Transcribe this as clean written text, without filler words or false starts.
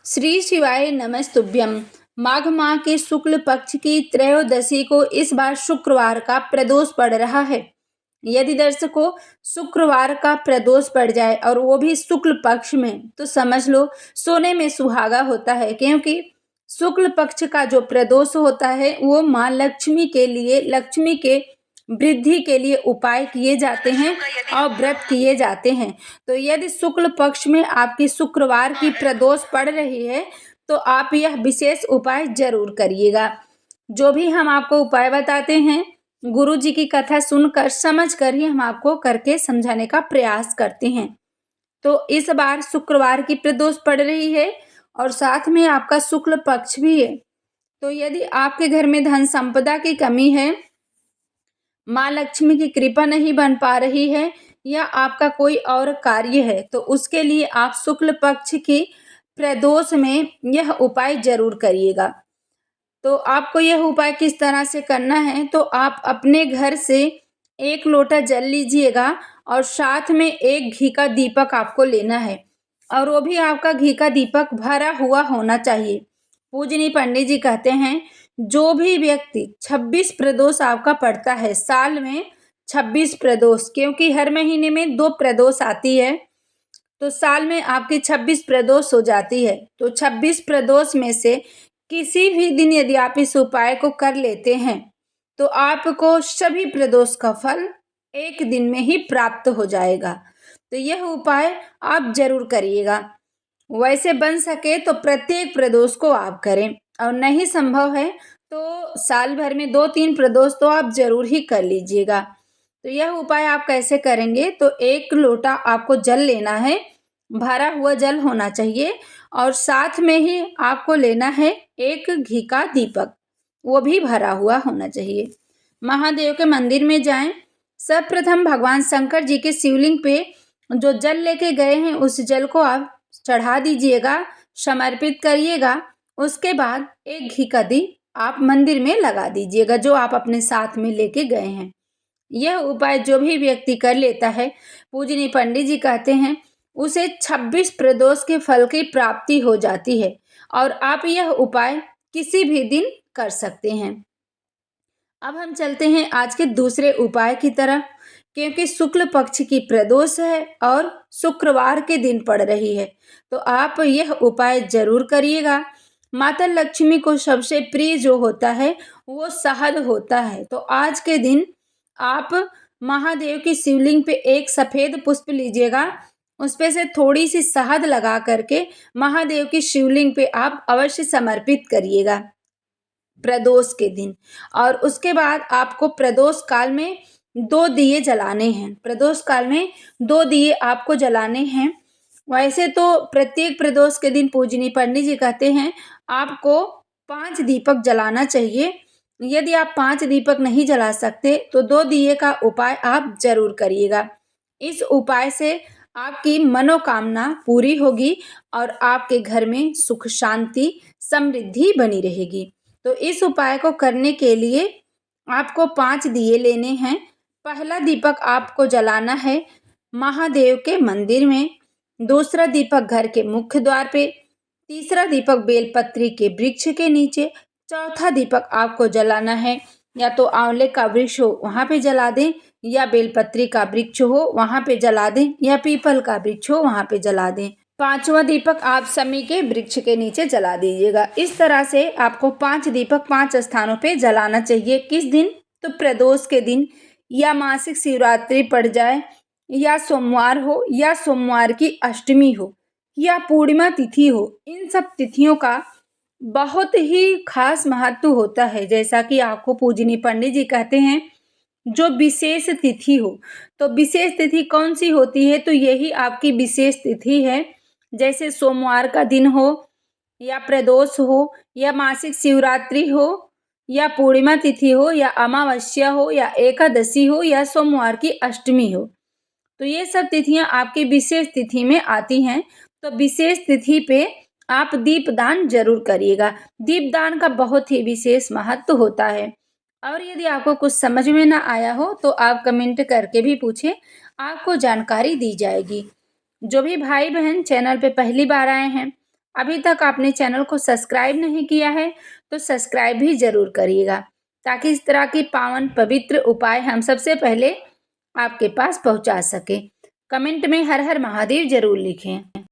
श्री शिवाय नमस्तुभ्यम। माघ माह के शुक्ल पक्ष की त्रयोदशी को इस बार शुक्रवार का प्रदोष पड़ रहा है। यदि दर्शकों शुक्रवार का प्रदोष पड़ जाए और वो भी शुक्ल पक्ष में, तो समझ लो सोने में सुहागा होता है, क्योंकि शुक्ल पक्ष का जो प्रदोष होता है वो माँ लक्ष्मी के लिए, लक्ष्मी के वृद्धि के लिए उपाय किए जाते हैं और व्रत किए जाते हैं। तो यदि शुक्ल पक्ष में आपकी शुक्रवार की प्रदोष पड़ रही है तो आप यह विशेष उपाय जरूर करिएगा। जो भी हम आपको उपाय बताते हैं गुरु जी की कथा सुनकर समझ कर ही हम आपको करके समझाने का प्रयास करते हैं। तो इस बार शुक्रवार की प्रदोष पड़ रही है और साथ में आपका शुक्ल पक्ष भी है। तो यदि आपके घर में धन संपदा की कमी है, माँ लक्ष्मी की कृपा नहीं बन पा रही है, या आपका कोई और कार्य है, तो उसके लिए आप शुक्ल पक्ष की प्रदोष में यह उपाय जरूर करिएगा। तो आपको यह उपाय किस तरह से करना है, तो आप अपने घर से 1 लोटा जल लीजिएगा और साथ में एक घी का दीपक आपको लेना है, और वो भी आपका घी का दीपक भरा हुआ होना चाहिए। पूजनीय पंडित जी कहते हैं जो भी व्यक्ति 26 प्रदोष आपका पड़ता है, साल में 26 प्रदोष, क्योंकि हर महीने में 2 प्रदोष आती है, तो साल में आपकी 26 प्रदोष हो जाती है। तो 26 प्रदोष में से किसी भी दिन यदि आप इस उपाय को कर लेते हैं तो आपको सभी प्रदोष का फल एक दिन में ही प्राप्त हो जाएगा। तो यह उपाय आप जरूर करिएगा। वैसे बन सके तो प्रत्येक प्रदोष को आप करें, और नहीं संभव है तो साल भर में 2-3 प्रदोष तो आप जरूर ही कर लीजिएगा। तो यह उपाय आप कैसे करेंगे, तो 1 लोटा आपको जल लेना है, भरा हुआ जल होना चाहिए, और साथ में ही आपको लेना है एक घी का दीपक, वो भी भरा हुआ होना चाहिए। महादेव के मंदिर में जाएं, सर्वप्रथम भगवान शंकर जी के शिवलिंग पे जो जल लेके गए हैं उस जल को आप चढ़ा दीजिएगा, समर्पित करिएगा। उसके बाद एक घी का दीप आप मंदिर में लगा दीजिएगा जो आप अपने साथ में लेके गए हैं। यह उपाय जो भी व्यक्ति कर लेता है, पूजनीय पंडित जी कहते हैं उसे 26 प्रदोष के फल की प्राप्ति हो जाती है, और आप यह उपाय किसी भी दिन कर सकते हैं। अब हम चलते हैं आज के दूसरे उपाय की तरफ, क्योंकि शुक्ल पक्ष की प्रदोष है और शुक्रवार के दिन पड़ रही है, तो आप यह उपाय जरूर करिएगा। माता लक्ष्मी को सबसे प्रिय जो होता है वो शहद होता है। तो आज के दिन आप महादेव की शिवलिंग पे एक सफेद पुष्प लीजिएगा, उस पे से थोड़ी सी शहद लगा करके महादेव की शिवलिंग पे आप अवश्य समर्पित करिएगा प्रदोष के दिन। और उसके बाद आपको प्रदोष काल में 2 दिए जलाने हैं। प्रदोष काल में 2 दिए आपको जलाने हैं। वैसे तो प्रत्येक प्रदोष के दिन पूजनीय पंडित जी कहते हैं आपको 5 दीपक जलाना चाहिए। यदि आप 5 दीपक नहीं जला सकते तो 2 दिए का उपाय आप जरूर करिएगा। इस उपाय से आपकी मनोकामना पूरी होगी और आपके घर में सुख शांति समृद्धि बनी रहेगी। तो इस उपाय को करने के लिए आपको 5 दिए लेने हैं। पहला दीपक आपको जलाना है महादेव के मंदिर में, दूसरा दीपक घर के मुख्य द्वार पे, तीसरा दीपक बेलपत्री के वृक्ष के नीचे, चौथा दीपक आपको जलाना है या तो आंवले का वृक्ष हो वहाँ पे जला दें, या बेलपत्री का वृक्ष हो वहाँ पे जला दें, या पीपल का वृक्ष हो वहाँ पे जला दें। 5वां दीपक आप शमी के वृक्ष के नीचे जला दीजिएगा। इस तरह से आपको 5 दीपक 5 स्थानों पे जलाना चाहिए। किस दिन, तो प्रदोष के दिन, या मासिक शिवरात्रि पड़ जाए, या सोमवार हो, या सोमवार की अष्टमी हो, या पूर्णिमा तिथि हो। इन सब तिथियों का बहुत ही खास महत्व होता है। जैसा कि आपको पूजनीय पंडित जी कहते हैं जो विशेष तिथि हो, तो विशेष तिथि कौन सी होती है, तो यही आपकी विशेष तिथि है। जैसे सोमवार का दिन हो, या प्रदोष हो, या मासिक शिवरात्रि हो, या पूर्णिमा तिथि हो, या अमावस्या हो, या एकादशी हो, या सोमवार की अष्टमी हो। तो ये सब तिथियां आपकी विशेष तिथि में आती हैं। तो विशेष तिथि पे आप दीपदान जरूर करिएगा। दीपदान का बहुत ही विशेष महत्व होता है। और यदि आपको कुछ समझ में ना आया हो तो आप कमेंट करके भी पूछें, आपको जानकारी दी जाएगी। जो भी भाई बहन चैनल पे पहली बार आए हैं, अभी तक आपने चैनल को सब्सक्राइब नहीं किया है तो सब्सक्राइब भी ज़रूर करिएगा, ताकि इस तरह की पावन पवित्र उपाय हम सबसे पहले आपके पास पहुंचा सकें। कमेंट में हर हर महादेव ज़रूर लिखें।